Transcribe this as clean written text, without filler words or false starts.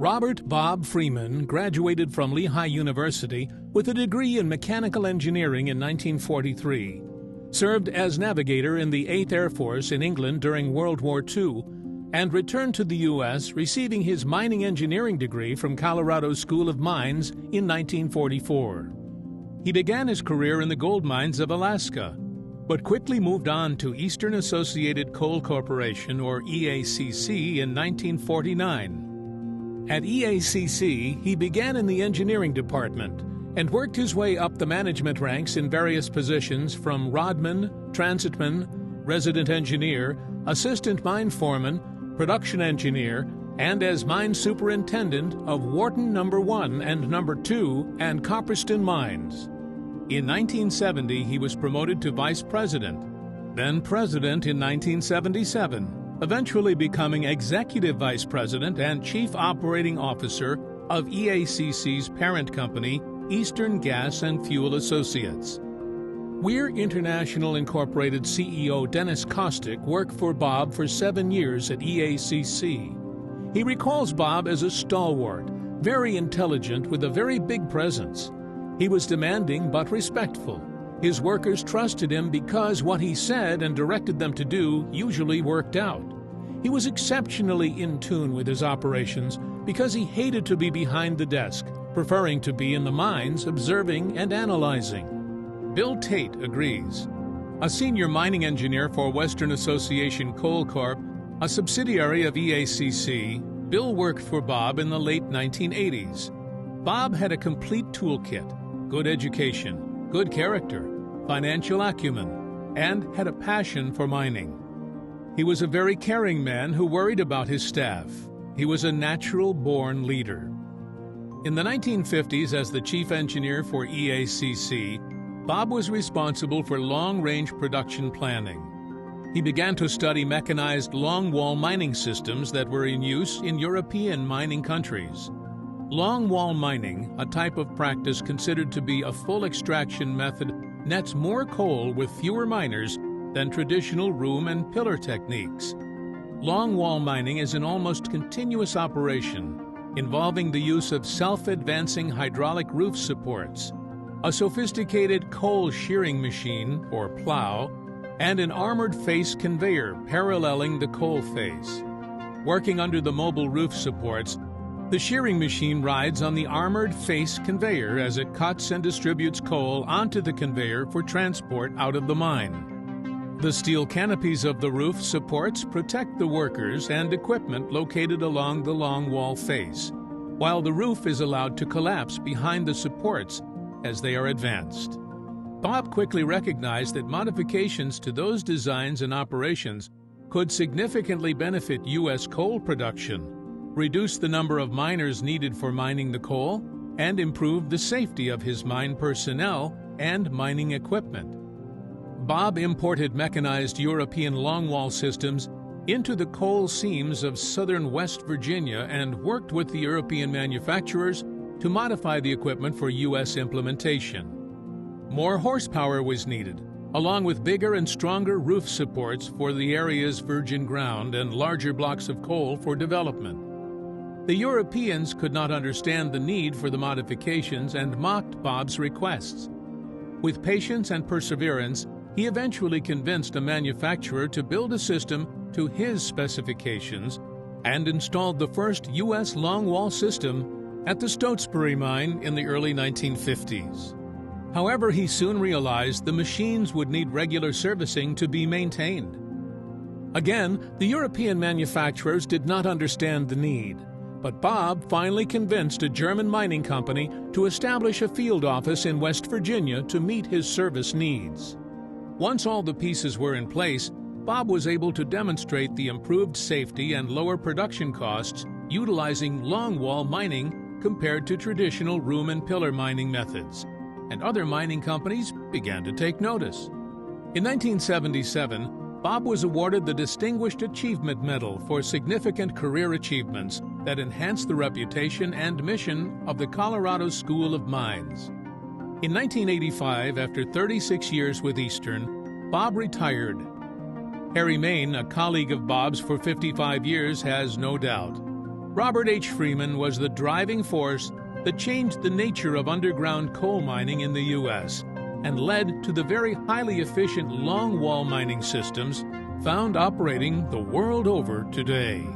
Robert Bob Freeman graduated from Lehigh University with a degree in mechanical engineering in 1943, served as navigator in the 8th Air Force in England during World War II, and returned to the U.S. receiving his mining engineering degree from Colorado School of Mines in 1944. He began his career in the gold mines of Alaska, but quickly moved on to Eastern Associated Coal Corporation, or EACC, in 1949. At EACC, he began in the engineering department and worked his way up the management ranks in various positions from rodman, transitman, resident engineer, assistant mine foreman, production engineer, and as mine superintendent of Wharton No. 1 and No. 2 and Copperston Mines. In 1970, he was promoted to vice president, then president in 1977. Eventually becoming Executive Vice President and Chief Operating Officer of EACC's parent company, Eastern Gas and Fuel Associates. Weir International Incorporated CEO Dennis Kostick worked for Bob for 7 years at EACC. He recalls Bob as a stalwart, very intelligent with a very big presence. He was demanding but respectful. His workers trusted him because what he said and directed them to do usually worked out. He was exceptionally in tune with his operations because he hated to be behind the desk, preferring to be in the mines observing and analyzing. Bill Tate agrees. A senior mining engineer for Western Association Coal Corp., a subsidiary of EACC, Bill worked for Bob in the late 1980s. Bob had a complete toolkit, good education, good character, financial acumen, and had a passion for mining. He was a very caring man who worried about his staff. He was a natural-born leader. In the 1950s, as the chief engineer for EACC, Bob was responsible for long-range production planning. He began to study mechanized long-wall mining systems that were in use in European mining countries. Long-wall mining, a type of practice considered to be a full extraction method, nets more coal with fewer miners than traditional room and pillar techniques. Long-wall mining is an almost continuous operation involving the use of self-advancing hydraulic roof supports, a sophisticated coal shearing machine, or plow, and an armored face conveyor paralleling the coal face. Working under the mobile roof supports, the shearing machine rides on the armored face conveyor as it cuts and distributes coal onto the conveyor for transport out of the mine. The steel canopies of the roof supports protect the workers and equipment located along the long wall face, while the roof is allowed to collapse behind the supports as they are advanced. Bob quickly recognized that modifications to those designs and operations could significantly benefit U.S. coal production, reduce the number of miners needed for mining the coal, and improve the safety of his mine personnel and mining equipment. Bob imported mechanized European longwall systems into the coal seams of southern West Virginia and worked with the European manufacturers to modify the equipment for U.S. implementation. More horsepower was needed, along with bigger and stronger roof supports for the area's virgin ground and larger blocks of coal for development. The Europeans could not understand the need for the modifications and mocked Bob's requests. With patience and perseverance, he eventually convinced a manufacturer to build a system to his specifications and installed the first U.S. longwall system at the Stotesbury mine in the early 1950s. However, he soon realized the machines would need regular servicing to be maintained. Again, the European manufacturers did not understand the need. But Bob finally convinced a German mining company to establish a field office in West Virginia to meet his service needs. Once all the pieces were in place, Bob was able to demonstrate the improved safety and lower production costs utilizing longwall mining compared to traditional room and pillar mining methods, and other mining companies began to take notice. In 1977, Bob was awarded the Distinguished Achievement Medal for significant career achievements that enhanced the reputation and mission of the Colorado School of Mines. In 1985, after 36 years with Eastern, Bob retired. Harry Main, a colleague of Bob's for 55 years, has no doubt. Robert H. Freeman was the driving force that changed the nature of underground coal mining in the U.S. and led to the very highly efficient longwall mining systems found operating the world over today.